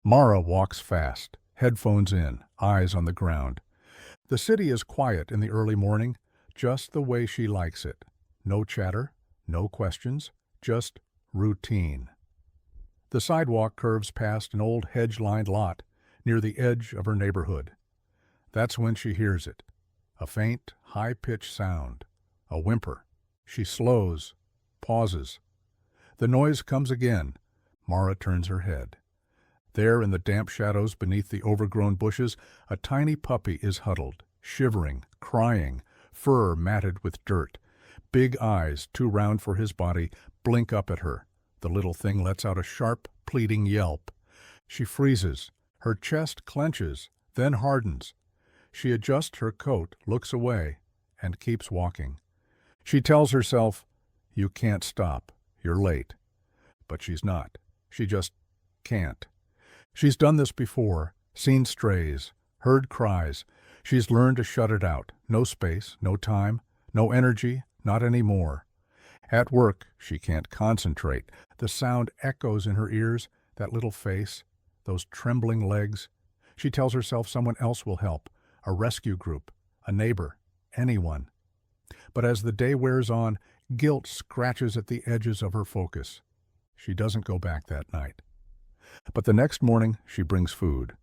Mara walks fast, headphones in, eyes on the ground. The city is quiet in the early morning, just the way she likes it. No chatter, no questions, just routine. The sidewalk curves past an old hedge-lined lot near the edge of her neighborhood. That's when she hears it. A faint, high-pitched sound. A whimper. She slows, pauses. The noise comes again. Mara turns her head. There in the damp shadows beneath the overgrown bushes, a tiny puppy is huddled, shivering, crying, fur matted with dirt. Big eyes, too round for his body, blink up at her. The little thing lets out a sharp, pleading yelp. She freezes. Her chest clenches, then hardens. She adjusts her coat, looks away, and keeps walking. She tells herself, "You can't stop. You're late." But she's not. She just can't. She's done this before, seen strays, heard cries. She's learned to shut it out. No space, no time, no energy, not anymore. At work, she can't concentrate. The sound echoes in her ears, that little face, those trembling legs. She tells herself someone else will help, a rescue group, a neighbor, anyone. But as the day wears on, guilt scratches at the edges of her focus. She doesn't go back that night. But the next morning, she brings food.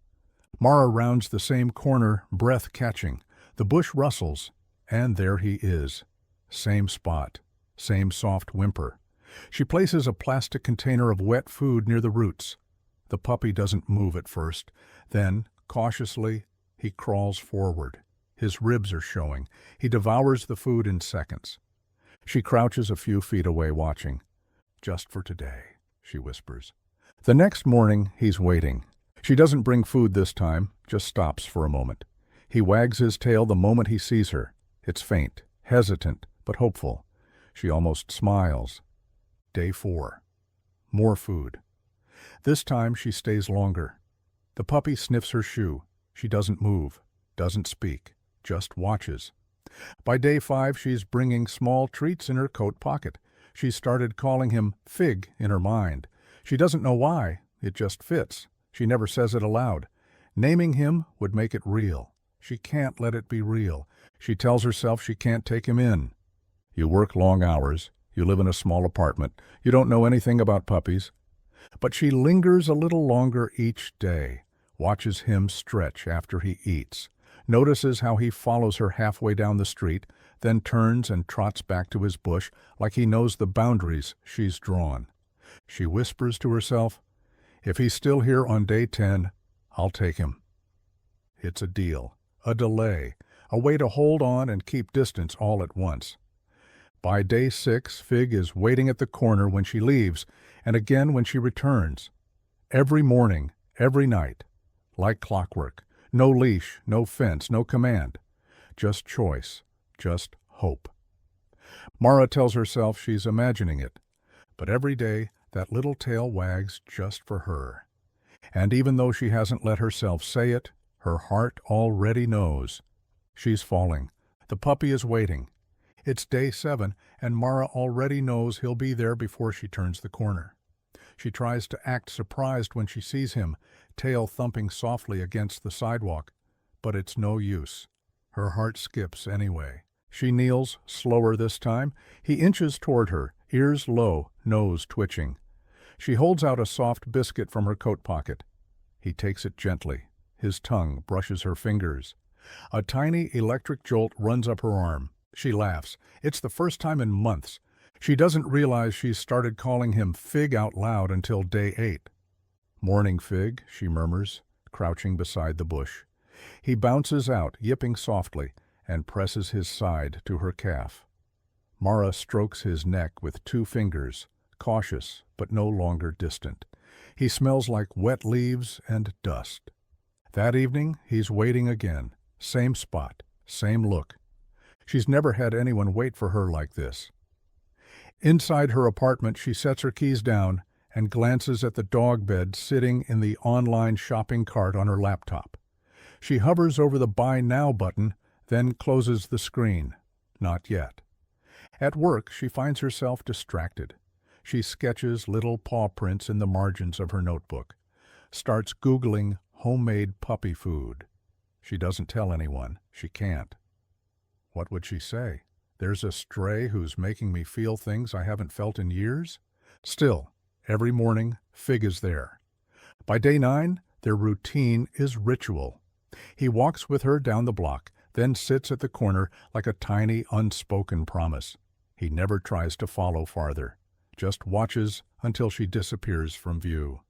Mara rounds the same corner, breath catching. The bush rustles, and there he is. Same spot, same soft whimper. She places a plastic container of wet food near the roots. The puppy doesn't move at first. Then, cautiously, he crawls forward. His ribs are showing. He devours the food in seconds. She crouches a few feet away watching. "Just for today," she whispers. The next morning, he's waiting. She doesn't bring food this time, just stops for a moment. He wags his tail the moment he sees her. It's faint, hesitant, but hopeful. She almost smiles. Day 4. More food. This time she stays longer. The puppy sniffs her shoe. She doesn't move, doesn't speak, just watches. By day 5, she's bringing small treats in her coat pocket. She's started calling him Fig in her mind. She doesn't know why, it just fits. She never says it aloud. Naming him would make it real. She can't let it be real. She tells herself she can't take him in. You work long hours. You live in a small apartment. You don't know anything about puppies. But she lingers a little longer each day, watches him stretch after he eats, notices how he follows her halfway down the street, then turns and trots back to his bush like he knows the boundaries she's drawn. She whispers to herself, "If he's still here on day 10, I'll take him." It's a deal, a delay, a way to hold on and keep distance all at once. By day 6, Fig is waiting at the corner when she leaves, and again when she returns. Every morning, every night, like clockwork. No leash, no fence, no command. Just choice, just hope. Mara tells herself she's imagining it, but every day that little tail wags just for her. And even though she hasn't let herself say it, her heart already knows. She's falling. The puppy is waiting. It's day 7, and Mara already knows he'll be there before she turns the corner. She tries to act surprised when she sees him, tail thumping softly against the sidewalk, but it's no use. Her heart skips anyway. She kneels, slower this time. He inches toward her, ears low, nose twitching. She holds out a soft biscuit from her coat pocket. He takes it gently. His tongue brushes her fingers. A tiny electric jolt runs up her arm. She laughs. It's the first time in months. She doesn't realize she's started calling him Fig out loud until day 8. "Morning, Fig," she murmurs, crouching beside the bush. He bounces out, yipping softly, and presses his side to her calf. Mara strokes his neck with 2 fingers, cautious but no longer distant. He smells like wet leaves and dust. That evening, he's waiting again. Same spot, same look. She's never had anyone wait for her like this. Inside her apartment, she sets her keys down and glances at the dog bed sitting in the online shopping cart on her laptop. She hovers over the Buy Now button, then closes the screen. Not yet. At work, she finds herself distracted. She sketches little paw prints in the margins of her notebook. starts Googling homemade puppy food. She doesn't tell anyone. She can't. What would she say? There's a stray who's making me feel things I haven't felt in years? Still, every morning, Fig is there. By day 9, their routine is ritual. He walks with her down the block, then sits at the corner like a tiny, unspoken promise. He never tries to follow farther, just watches until she disappears from view.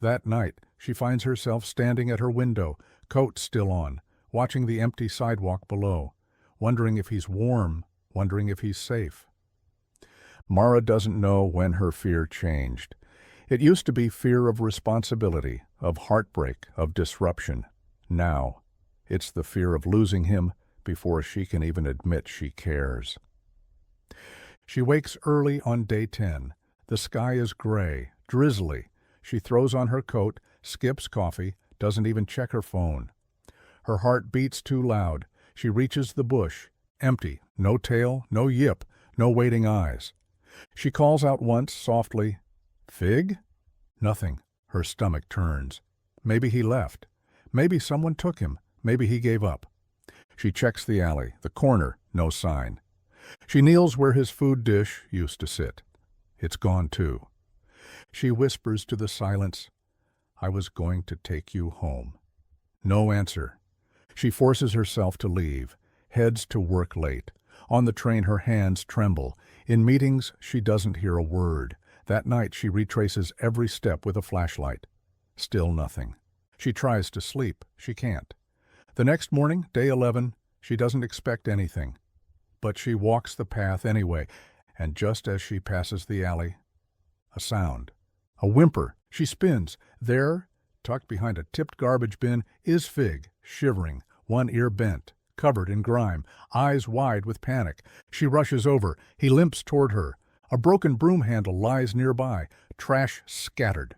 That night, she finds herself standing at her window, coat still on, watching the empty sidewalk below, wondering if he's warm, wondering if he's safe. Mara doesn't know when her fear changed. It used to be fear of responsibility, of heartbreak, of disruption. Now, it's the fear of losing him before she can even admit she cares. She wakes early on day 10. The sky is gray, drizzly. She throws on her coat, skips coffee, doesn't even check her phone. Her heart beats too loud. She reaches the bush. Empty. No tail, no yip, no waiting eyes. She calls out once, softly, "Fig?" Nothing. Her stomach turns. Maybe he left. Maybe someone took him. Maybe he gave up. She checks the alley, the corner, no sign. She kneels where his food dish used to sit. It's gone too. She whispers to the silence, "I was going to take you home." No answer. She forces herself to leave, heads to work late. On the train her hands tremble. In meetings she doesn't hear a word. That night she retraces every step with a flashlight. Still nothing. She tries to sleep. She can't. The next morning, day 11, she doesn't expect anything. But she walks the path anyway, and just as she passes the alley, a sound. A whimper. She spins. There, tucked behind a tipped garbage bin, is Fig, shivering, one ear bent, covered in grime, eyes wide with panic. She rushes over. He limps toward her. A broken broom handle lies nearby, trash scattered.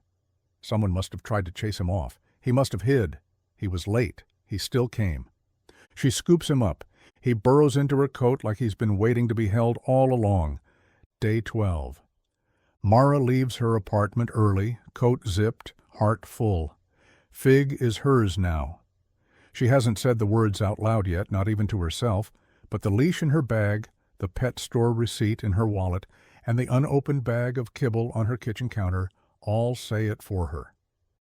Someone must have tried to chase him off. He must have hid. He was late. He still came. She scoops him up. He burrows into her coat like he's been waiting to be held all along. Day 12. Mara leaves her apartment early, coat zipped, heart full. Fig is hers now. She hasn't said the words out loud yet, not even to herself, but the leash in her bag, the pet store receipt in her wallet, and the unopened bag of kibble on her kitchen counter all say it for her.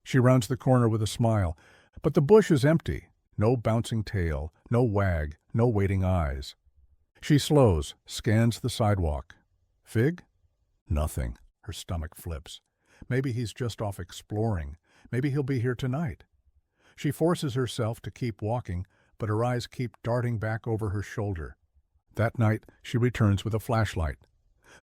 She rounds the corner with a smile, but the bush is empty. No bouncing tail, no wag, no waiting eyes. She slows, scans the sidewalk. Fig? Nothing. Her stomach flips. Maybe he's just off exploring. Maybe he'll be here tonight. She forces herself to keep walking, but her eyes keep darting back over her shoulder. That night, she returns with a flashlight.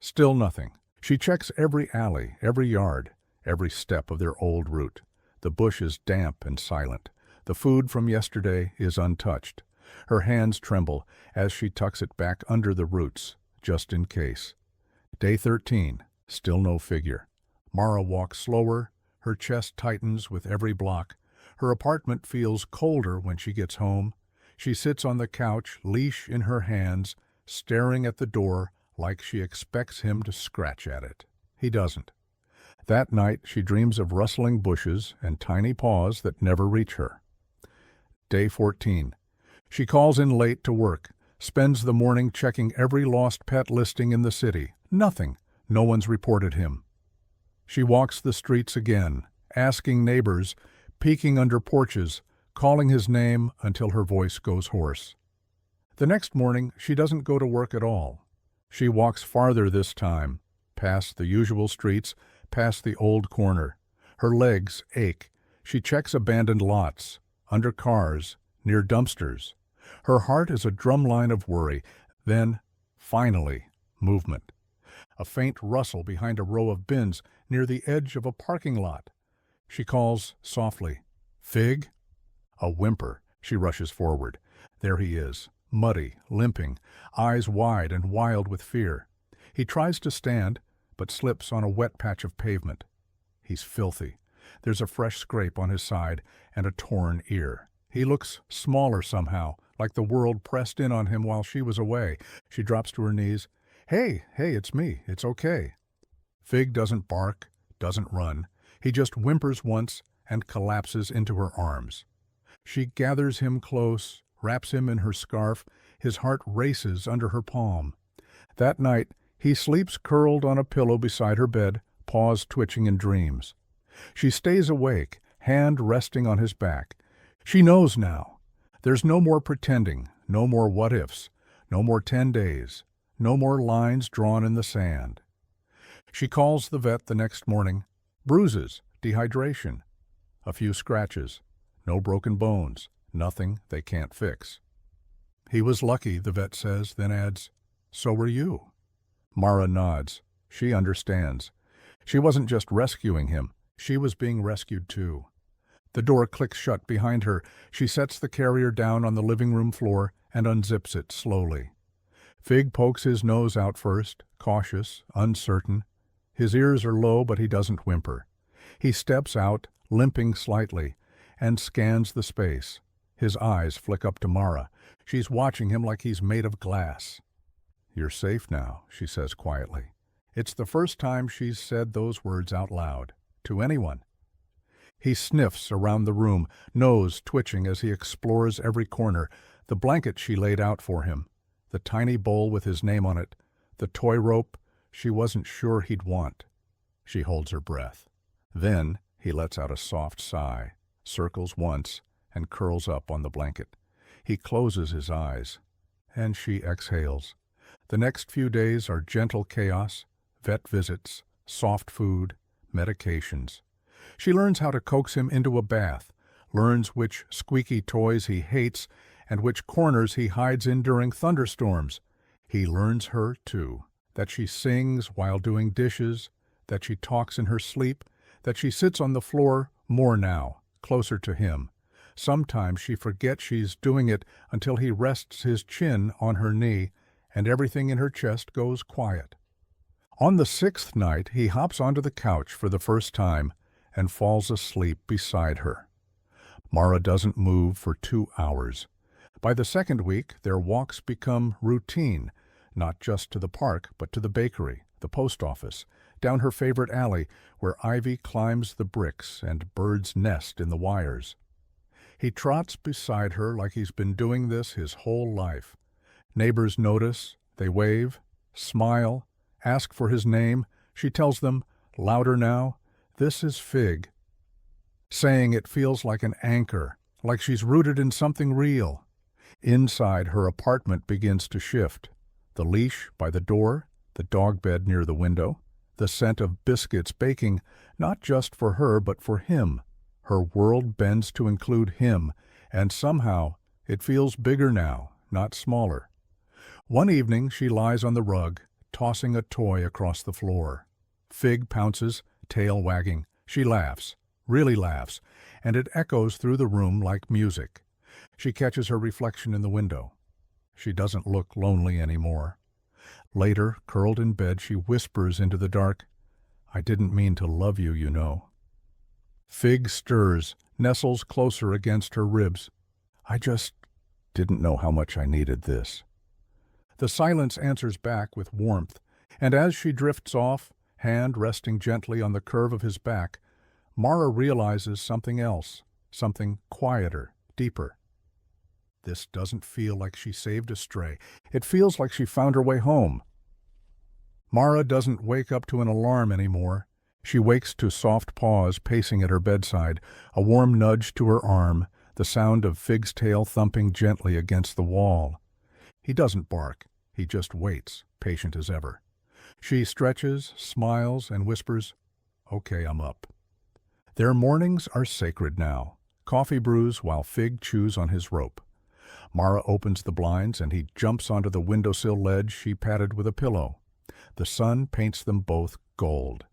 Still nothing. She checks every alley, every yard, every step of their old route. The bush is damp and silent. The food from yesterday is untouched. Her hands tremble as she tucks it back under the roots, just in case. Day 13. Still no figure. Mara walks slower. Her chest tightens with every block. Her apartment feels colder when she gets home. She sits on the couch, leash in her hands, staring at the door like she expects him to scratch at it. He doesn't. That night she dreams of rustling bushes and tiny paws that never reach her. Day 14. She calls in late to work, spends the morning checking every lost pet listing in the city. Nothing. No one's reported him. She walks the streets again, asking neighbors, peeking under porches, calling his name until her voice goes hoarse. The next morning, she doesn't go to work at all. She walks farther this time, past the usual streets, past the old corner. Her legs ache. She checks abandoned lots, under cars, near dumpsters. Her heart is a drumline of worry. Then, finally, movement. A faint rustle behind a row of bins near the edge of a parking lot. She calls softly, "Fig?" A whimper. She rushes forward. There he is, muddy, limping, eyes wide and wild with fear. He tries to stand, but slips on a wet patch of pavement. He's filthy. There's a fresh scrape on his side and a torn ear. He looks smaller somehow, like the world pressed in on him while she was away. She drops to her knees. Hey, it's me. It's okay." Fig doesn't bark, doesn't run. He just whimpers once and collapses into her arms. She gathers him close, wraps him in her scarf, his heart races under her palm. That night, he sleeps curled on a pillow beside her bed, paws twitching in dreams. She stays awake, hand resting on his back. She knows now. There's no more pretending, no more what-ifs, no more 10 days, no more lines drawn in the sand. She calls the vet the next morning. Bruises, dehydration, a few scratches, no broken bones, nothing they can't fix. He was lucky, the vet says, then adds, so were you. Mara nods. She understands. She wasn't just rescuing him. She was being rescued too. The door clicks shut behind her. She sets the carrier down on the living room floor and unzips it slowly. Fig pokes his nose out first, cautious, uncertain. His ears are low, but he doesn't whimper. He steps out, limping slightly, and scans the space. His eyes flick up to Mara. She's watching him like he's made of glass. You're safe now, she says quietly. It's the first time she's said those words out loud, to anyone. He sniffs around the room, nose twitching as he explores every corner, the blanket she laid out for him, the tiny bowl with his name on it, the toy rope she wasn't sure he'd want. She holds her breath. Then he lets out a soft sigh, circles once, and curls up on the blanket. He closes his eyes, and she exhales. The next few days are gentle chaos, vet visits, soft food, medications. She learns how to coax him into a bath, learns which squeaky toys he hates and which corners he hides in during thunderstorms. He learns her, too, that she sings while doing dishes, that she talks in her sleep, that she sits on the floor more now, closer to him. Sometimes she forgets she's doing it until he rests his chin on her knee and everything in her chest goes quiet. On the 6th night, he hops onto the couch for the first time and falls asleep beside her. Mara doesn't move for 2 hours. By the 2nd week, their walks become routine, not just to the park, but to the bakery, the post office, down her favorite alley where ivy climbs the bricks and birds nest in the wires. He trots beside her like he's been doing this his whole life. Neighbors notice, they wave, smile, ask for his name. She tells them, louder now, this is Fig. Saying it feels like an anchor, like she's rooted in something real. Inside, her apartment begins to shift. The leash by the door, the dog bed near the window, the scent of biscuits baking, not just for her but for him. Her world bends to include him, and somehow it feels bigger now, not smaller. One evening she lies on the rug, tossing a toy across the floor. Fig pounces, tail wagging. She laughs, really laughs, and it echoes through the room like music. She catches her reflection in the window. She doesn't look lonely anymore. Later, curled in bed, she whispers into the dark, I didn't mean to love you, you know. Fig stirs, nestles closer against her ribs. I just didn't know how much I needed this. The silence answers back with warmth, and as she drifts off, hand resting gently on the curve of his back, Mara realizes something else, something quieter, deeper. This doesn't feel like she saved a stray. It feels like she found her way home. Mara doesn't wake up to an alarm anymore. She wakes to soft paws pacing at her bedside, a warm nudge to her arm, the sound of Fig's tail thumping gently against the wall. He doesn't bark. He just waits, patient as ever. She stretches, smiles, and whispers, Okay, I'm up. Their mornings are sacred now. Coffee brews while Fig chews on his rope. Mara opens the blinds and he jumps onto the windowsill ledge she padded with a pillow. The sun paints them both gold.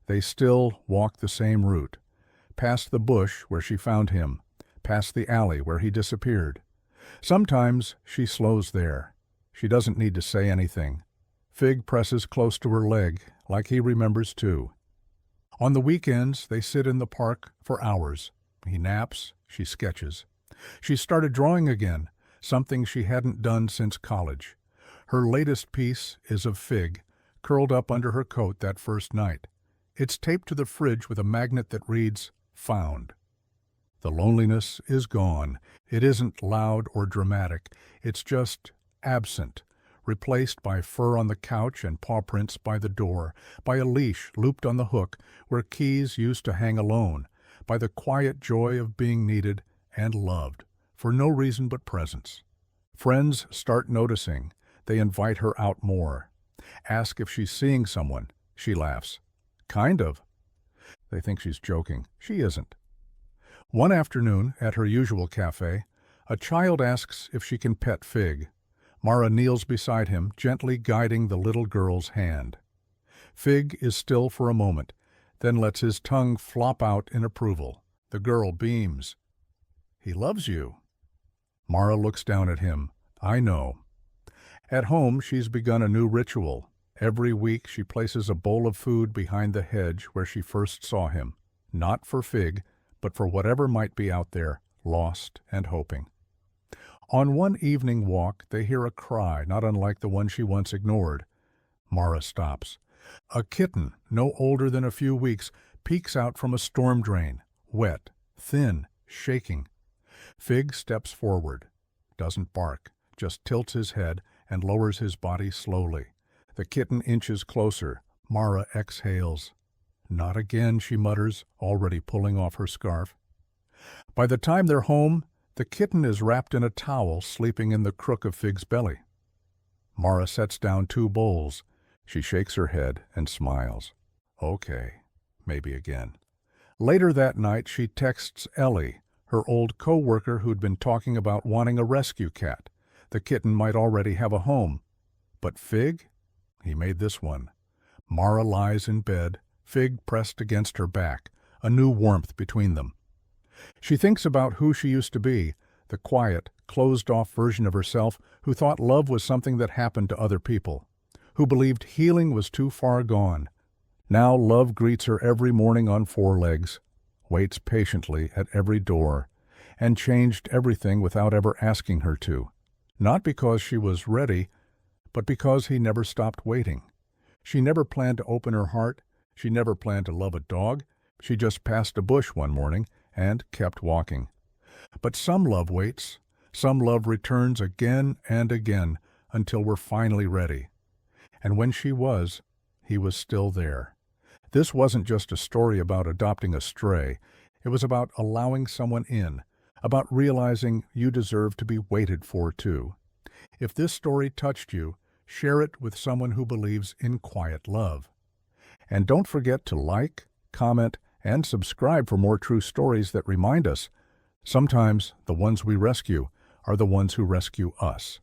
They still walk the same route, past the bush where she found him, past the alley where he disappeared. Sometimes she slows there. She doesn't need to say anything. Fig presses close to her leg, like he remembers too. On the weekends, they sit in the park for hours. He naps, she sketches. She started drawing again, something she hadn't done since college. Her latest piece is of Fig, curled up under her coat that first night. It's taped to the fridge with a magnet that reads, found. The loneliness is gone. It isn't loud or dramatic. It's just absent, replaced by fur on the couch and paw prints by the door, by a leash looped on the hook where keys used to hang alone, by the quiet joy of being needed and loved, for no reason but presence. Friends start noticing. They invite her out more. Ask if she's seeing someone. She laughs. Kind of. They think she's joking. She isn't. One afternoon, at her usual cafe, a child asks if she can pet Fig. Mara kneels beside him, gently guiding the little girl's hand. Fig is still for a moment, then lets his tongue flop out in approval. The girl beams. He loves you. Mara looks down at him. I know. At home, she's begun a new ritual. Every week she places a bowl of food behind the hedge where she first saw him, not for Fig, but for whatever might be out there, lost and hoping. On one evening walk, they hear a cry not unlike the one she once ignored. Mara stops. A kitten, no older than a few weeks, peeks out from a storm drain, wet, thin, shaking. Fig steps forward, doesn't bark, just tilts his head and lowers his body slowly. The kitten inches closer. Mara exhales. Not again, she mutters, already pulling off her scarf. By the time they're home, the kitten is wrapped in a towel, sleeping in the crook of Fig's belly. Mara sets down 2 bowls. She shakes her head and smiles. Okay, maybe again. Later that night, she texts Ellie, her old co-worker who'd been talking about wanting a rescue cat. The kitten might already have a home. But Fig? He made this one. Mara lies in bed, Fig pressed against her back, a new warmth between them. She thinks about who she used to be, the quiet, closed-off version of herself who thought love was something that happened to other people, who believed healing was too far gone. Now love greets her every morning on 4 legs, waits patiently at every door, and changed everything without ever asking her to. Not because she was ready, but because he never stopped waiting. She never planned to open her heart. She never planned to love a dog. She just passed a bush one morning and kept walking. But some love waits. Some love returns again and again until we're finally ready. And when she was, he was still there. This wasn't just a story about adopting a stray. It was about allowing someone in, about realizing you deserve to be waited for too. If this story touched you, share it with someone who believes in quiet love. And don't forget to like, comment, and subscribe for more true stories that remind us sometimes the ones we rescue are the ones who rescue us.